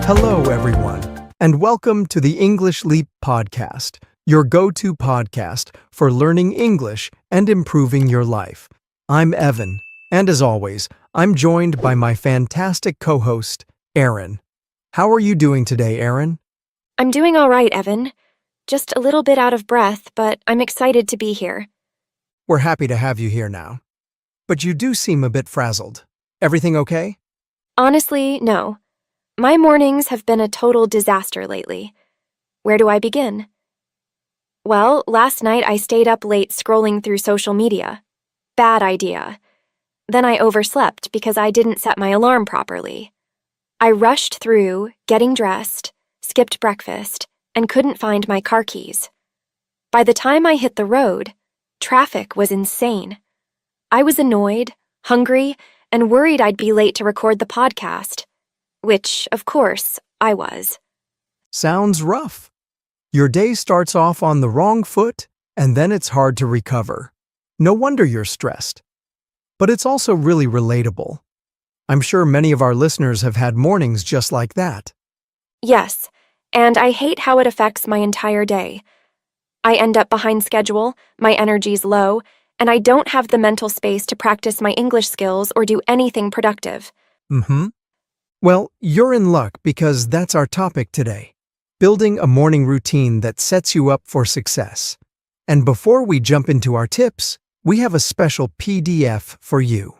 Hello, everyone, and welcome to the English Leap podcast, your go-to podcast for learning English and improving your life. I'm Evan, and as always, I'm joined by my fantastic co-host, Erin. How are you doing today, Erin? I'm doing all right, Evan. Just a little bit out of breath, but I'm excited to be here. We're happy to have you here now. But you do seem a bit frazzled. Everything okay? Honestly, no. My mornings have been a total disaster lately. Where do I begin? Well, last night I stayed up late scrolling through social media. Bad idea. Then I overslept because I didn't set my alarm properly. I rushed through, getting dressed, skipped breakfast, and couldn't find my car keys. By the time I hit the road, traffic was insane. I was annoyed, hungry, and worried I'd be late to record the podcast. Which, of course, I was. Sounds rough. Your day starts off on the wrong foot, and then it's hard to recover. No wonder you're stressed. But it's also really relatable. I'm sure many of our listeners have had mornings just like that. Yes, and I hate how it affects my entire day. I end up behind schedule, my energy's low, and I don't have the mental space to practice my English skills or do anything productive. Well, you're in luck because that's our topic today. Building a morning routine that sets you up for success. And before we jump into our tips, we have a special PDF for you.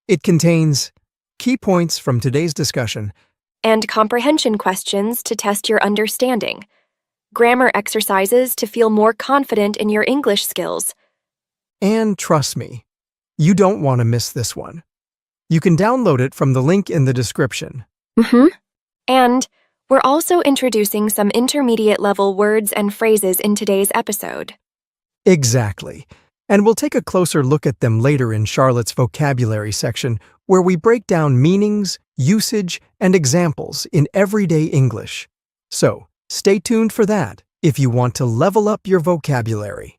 It contains key points from today's discussion And comprehension questions to test your understanding. Grammar exercises to feel more confident in your English skills. and trust me, you don't want to miss this one. You can download it from the link in the description. And we're also introducing some intermediate level words and phrases in today's episode. Exactly. And we'll take a closer look at them later in Charlotte's vocabulary section, where we break down meanings, usage, and examples in everyday English. So, stay tuned for that if you want to level up your vocabulary.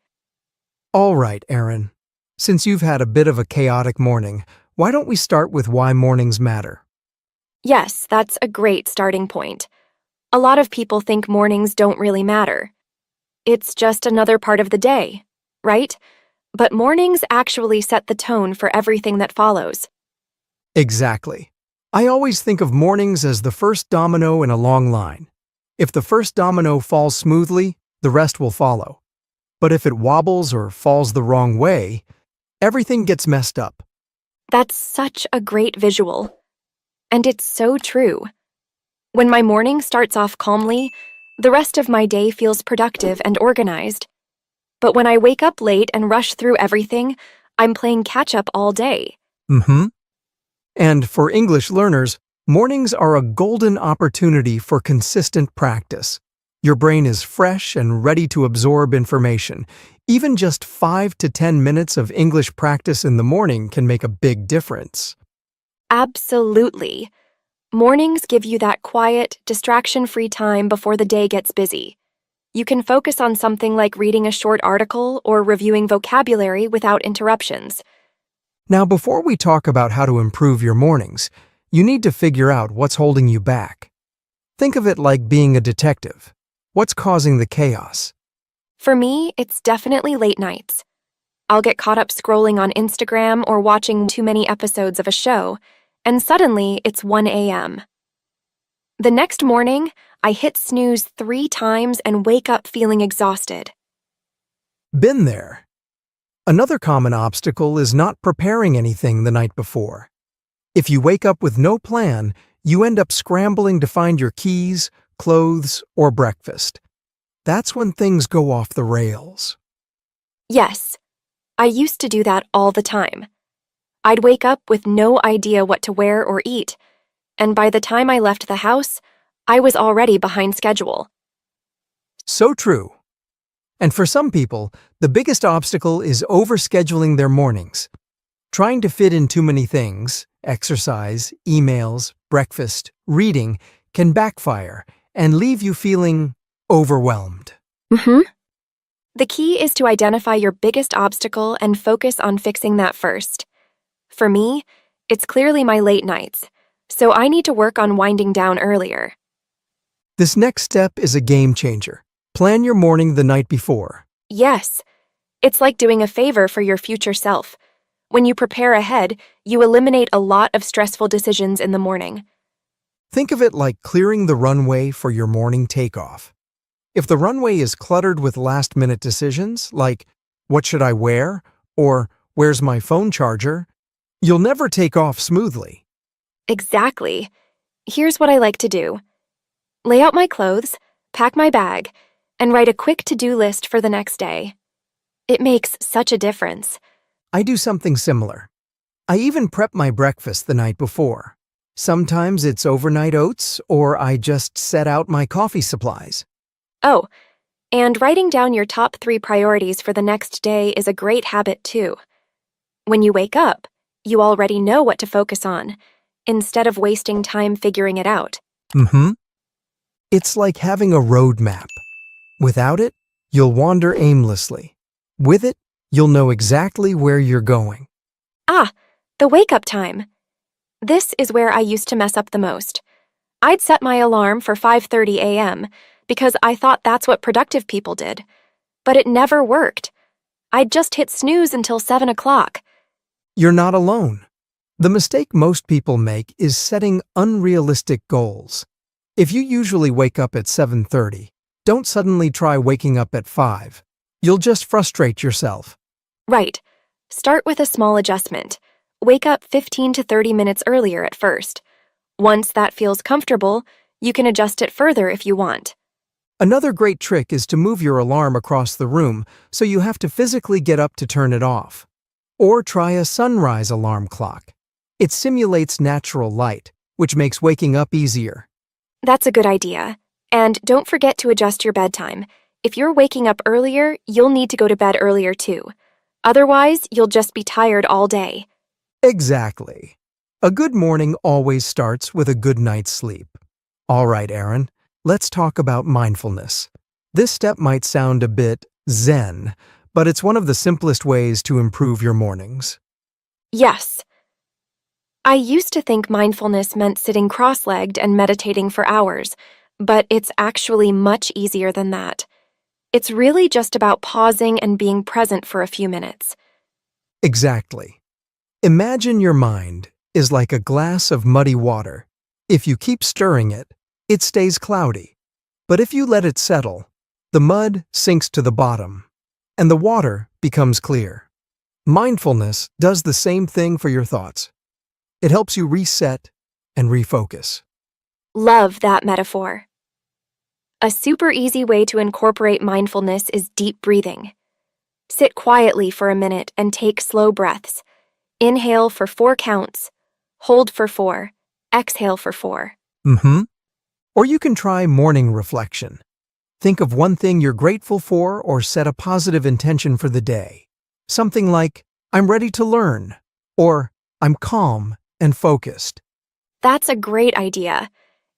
All right, Erin. Since you've had a bit of a chaotic morning, why don't we start with why mornings matter? Yes, that's a great starting point. A lot of people think mornings don't really matter. It's just another part of the day, right? But mornings actually set the tone for everything that follows. Exactly. I always think of mornings as the first domino in a long line. If the first domino falls smoothly, the rest will follow. But if it wobbles or falls the wrong way, everything gets messed up. That's such a great visual. And it's so true. When my morning starts off calmly, the rest of my day feels productive and organized. But when I wake up late and rush through everything, I'm playing catch-up all day. And for English learners, mornings are a golden opportunity for consistent practice. Your brain is fresh and ready to absorb information. Even just 5 to 10 minutes of English practice in the morning can make a big difference. Absolutely. Mornings give you that quiet, distraction-free time before the day gets busy. You can focus on something like reading a short article or reviewing vocabulary without interruptions. Now, before we talk about how to improve your mornings, you need to figure out what's holding you back. Think of it like being a detective. What's causing the chaos? For me, it's definitely late nights. I'll get caught up scrolling on Instagram or watching too many episodes of a show, and suddenly it's 1 a.m. The next morning, I hit snooze 3 times and wake up feeling exhausted. Been there. Another common obstacle is not preparing anything the night before. If you wake up with no plan, you end up scrambling to find your keys, clothes, or breakfast. That's when things go off the rails. Yes, I used to do that all the time. I'd wake up with no idea what to wear or eat, and by the time I left the house, I was already behind schedule. So true. And for some people, the biggest obstacle is overscheduling their mornings. Trying to fit in too many things, exercise, emails, breakfast, reading, can backfire and leave you feeling overwhelmed. The key is to identify your biggest obstacle and focus on fixing that first. For me, it's clearly my late nights, so I need to work on winding down earlier. This next step is a game changer. Plan your morning the night before. Yes, it's like doing a favor for your future self. When you prepare ahead, you eliminate a lot of stressful decisions in the morning. Think of it like clearing the runway for your morning takeoff. If the runway is cluttered with last-minute decisions, like, what should I wear? Or, where's my phone charger? You'll never take off smoothly. Exactly. Here's what I like to do. Lay out my clothes, pack my bag, and write a quick to-do list for the next day. It makes such a difference. I do something similar. I even prep my breakfast the night before. Sometimes it's overnight oats, or I just set out my coffee supplies. Oh, and writing down your top 3 priorities for the next day is a great habit too. When you wake up, you already know what to focus on, instead of wasting time figuring it out. It's like having a road map. Without it, you'll wander aimlessly. With it, you'll know exactly where you're going. Ah, the wake-up time. This is where I used to mess up the most. I'd set my alarm for 5:30 a.m. because I thought that's what productive people did. But it never worked. I'd just hit snooze until 7 o'clock. You're not alone. The mistake most people make is setting unrealistic goals. If you usually wake up at 7:30, don't suddenly try waking up at 5. You'll just frustrate yourself. Right. Start with a small adjustment. Wake up 15 to 30 minutes earlier at first. Once that feels comfortable, you can adjust it further if you want. Another great trick is to move your alarm across the room so you have to physically get up to turn it off. Or try a sunrise alarm clock. It simulates natural light, which makes waking up easier. That's a good idea. And don't forget to adjust your bedtime. If you're waking up earlier, you'll need to go to bed earlier too. Otherwise, you'll just be tired all day. Exactly. A good morning always starts with a good night's sleep. All right, Aaron, let's talk about mindfulness. This step might sound a bit zen, but it's one of the simplest ways to improve your mornings. Yes. I used to think mindfulness meant sitting cross-legged and meditating for hours, but it's actually much easier than that. It's really just about pausing and being present for a few minutes. Exactly. Imagine your mind is like a glass of muddy water. If you keep stirring it, it stays cloudy. But if you let it settle, the mud sinks to the bottom, and the water becomes clear. Mindfulness does the same thing for your thoughts. It helps you reset and refocus. Love that metaphor. A super easy way to incorporate mindfulness is deep breathing. Sit quietly for a minute and take slow breaths. Inhale for 4 counts, hold for 4, exhale for 4. Or you can try morning reflection. Think of one thing you're grateful for or set a positive intention for the day. Something like, I'm ready to learn, or I'm calm and focused. That's a great idea.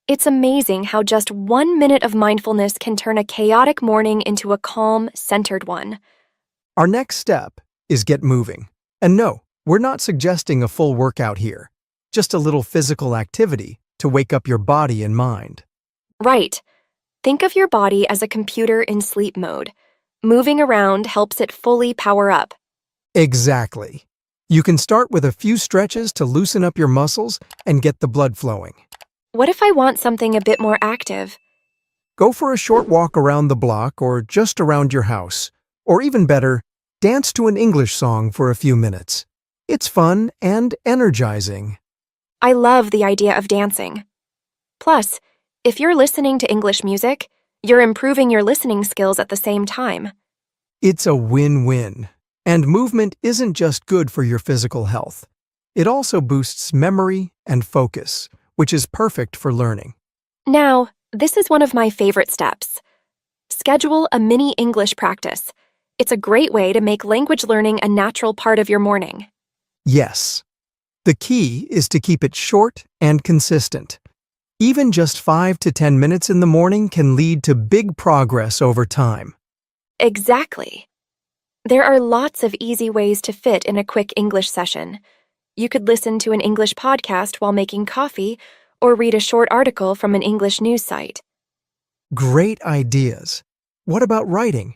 It's amazing how just 1 minute of mindfulness can turn a chaotic morning into a calm, centered one. Our next step is get moving. And no, we're not suggesting a full workout here, just a little physical activity to wake up your body and mind. Right. Think of your body as a computer in sleep mode. Moving around helps it fully power up. Exactly. You can start with a few stretches to loosen up your muscles and get the blood flowing. What if I want something a bit more active? Go for a short walk around the block or just around your house. Or even better, dance to an English song for a few minutes. It's fun and energizing. I love the idea of dancing. Plus, if you're listening to English music, you're improving your listening skills at the same time. It's a win-win. And movement isn't just good for your physical health. It also boosts memory and focus, which is perfect for learning. Now, this is one of my favorite steps. Schedule a mini English practice. It's a great way to make language learning a natural part of your morning. Yes. The key is to keep it short and consistent. Even just 5 to 10 minutes in the morning can lead to big progress over time. Exactly. There are lots of easy ways to fit in a quick English session. You could listen to an English podcast while making coffee or read a short article from an English news site. Great ideas. What about writing?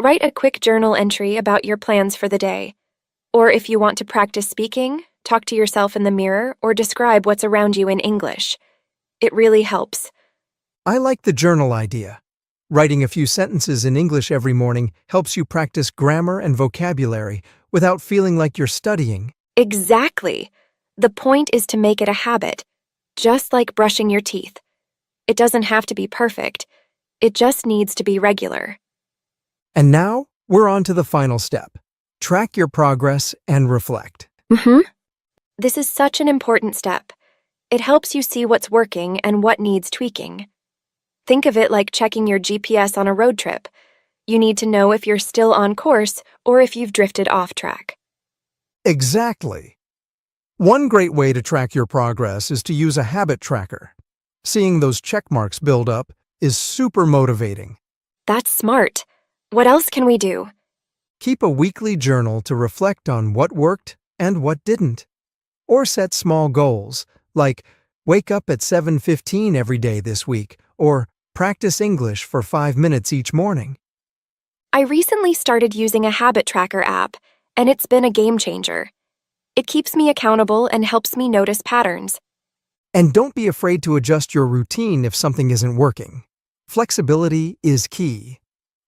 Write a quick journal entry about your plans for the day. Or if you want to practice speaking, talk to yourself in the mirror or describe what's around you in English. It really helps. I like the journal idea. Writing a few sentences in English every morning helps you practice grammar and vocabulary without feeling like you're studying. Exactly. The point is to make it a habit, just like brushing your teeth. It doesn't have to be perfect. It just needs to be regular. And now, we're on to the final step. Track your progress and reflect. This is such an important step. It helps you see what's working and what needs tweaking. Think of it like checking your GPS on a road trip. You need to know if you're still on course or if you've drifted off track. Exactly. One great way to track your progress is to use a habit tracker. Seeing those check marks build up is super motivating. That's smart. What else can we do? Keep a weekly journal to reflect on what worked and what didn't. Or set small goals, like wake up at 7:15 every day this week, or practice English for 5 minutes each morning. I recently started using a habit tracker app, and it's been a game changer. It keeps me accountable and helps me notice patterns. And don't be afraid to adjust your routine if something isn't working. Flexibility is key.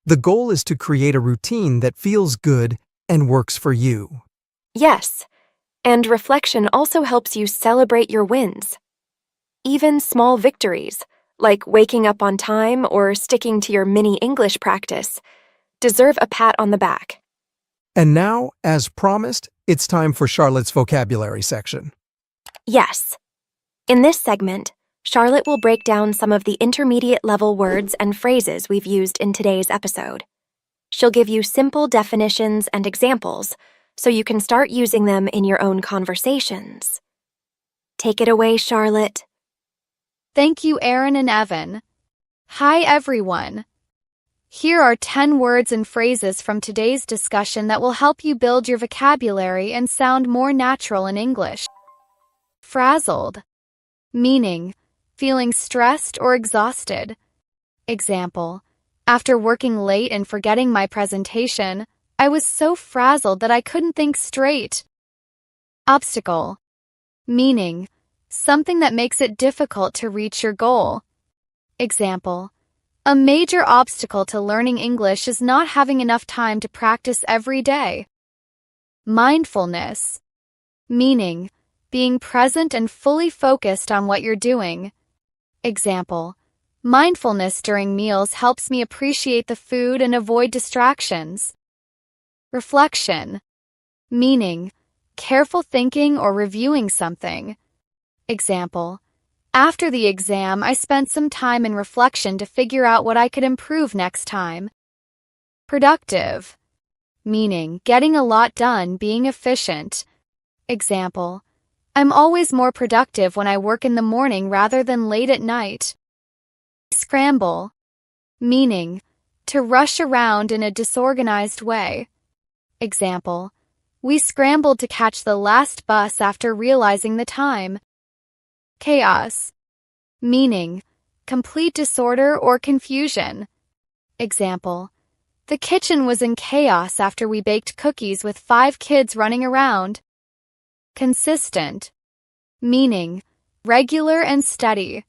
The goal is to create a routine that feels good and works for you. Yes, and reflection also helps you celebrate your wins. Even small victories, like waking up on time or sticking to your mini English practice, deserve a pat on the back. And now, as promised, it's time for Charlotte's vocabulary section. Yes. In this segment, Charlotte will break down some of the intermediate level words and phrases we've used in today's episode. She'll give you simple definitions and examples so you can start using them in your own conversations. Take it away, Charlotte. Thank you, Erin and Evan. Hi, everyone. Here are 10 words and phrases from today's discussion that will help you build your vocabulary and sound more natural in English. Frazzled. Meaning, feeling stressed or exhausted. Example, after working late and forgetting my presentation, I was so frazzled that I couldn't think straight. Obstacle. Meaning, something that makes it difficult to reach your goal. Example, a major obstacle to learning English is not having enough time to practice every day. Mindfulness. Meaning, being present and fully focused on what you're doing. Example, mindfulness during meals helps me appreciate the food and avoid distractions. Reflection. Meaning, careful thinking or reviewing something. Example, after the exam, I spent some time in reflection to figure out what I could improve next time. Productive. Meaning, getting a lot done, being efficient. Example, I'm always more productive when I work in the morning rather than late at night. Scramble. Meaning, to rush around in a disorganized way. Example, we scrambled to catch the last bus after realizing the time. Chaos. Meaning, complete disorder or confusion. Example, the kitchen was in chaos after we baked cookies with 5 kids running around. Consistent. Meaning, regular and steady.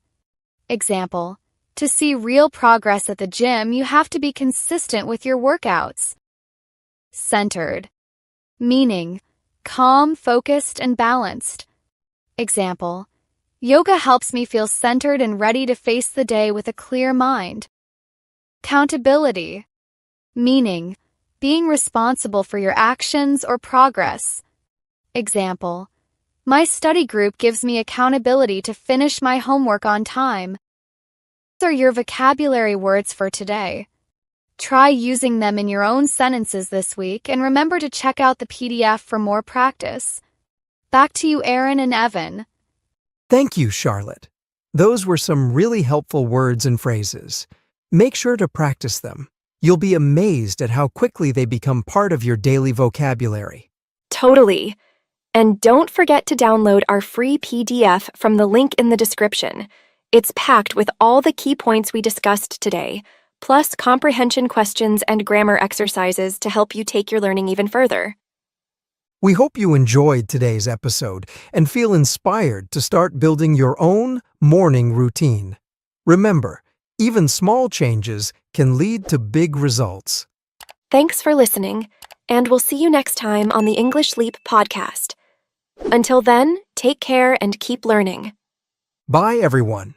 Example, to see real progress at the gym, you have to be consistent with your workouts. Centered. Meaning, calm, focused, and balanced. Example, yoga helps me feel centered and ready to face the day with a clear mind. Accountability. Meaning, being responsible for your actions or progress. Example, my study group gives me accountability to finish my homework on time. These are your vocabulary words for today. Try using them in your own sentences this week and remember to check out the PDF for more practice. Back to you, Erin and Evan. Thank you, Charlotte. Those were some really helpful words and phrases. Make sure to practice them. You'll be amazed at how quickly they become part of your daily vocabulary. Totally. And don't forget to download our free PDF from the link in the description. It's packed with all the key points we discussed today, plus comprehension questions and grammar exercises to help you take your learning even further. We hope you enjoyed today's episode and feel inspired to start building your own morning routine. Remember, even small changes can lead to big results. Thanks for listening, and we'll see you next time on the English Leap podcast. Until then, take care and keep learning. Bye, everyone.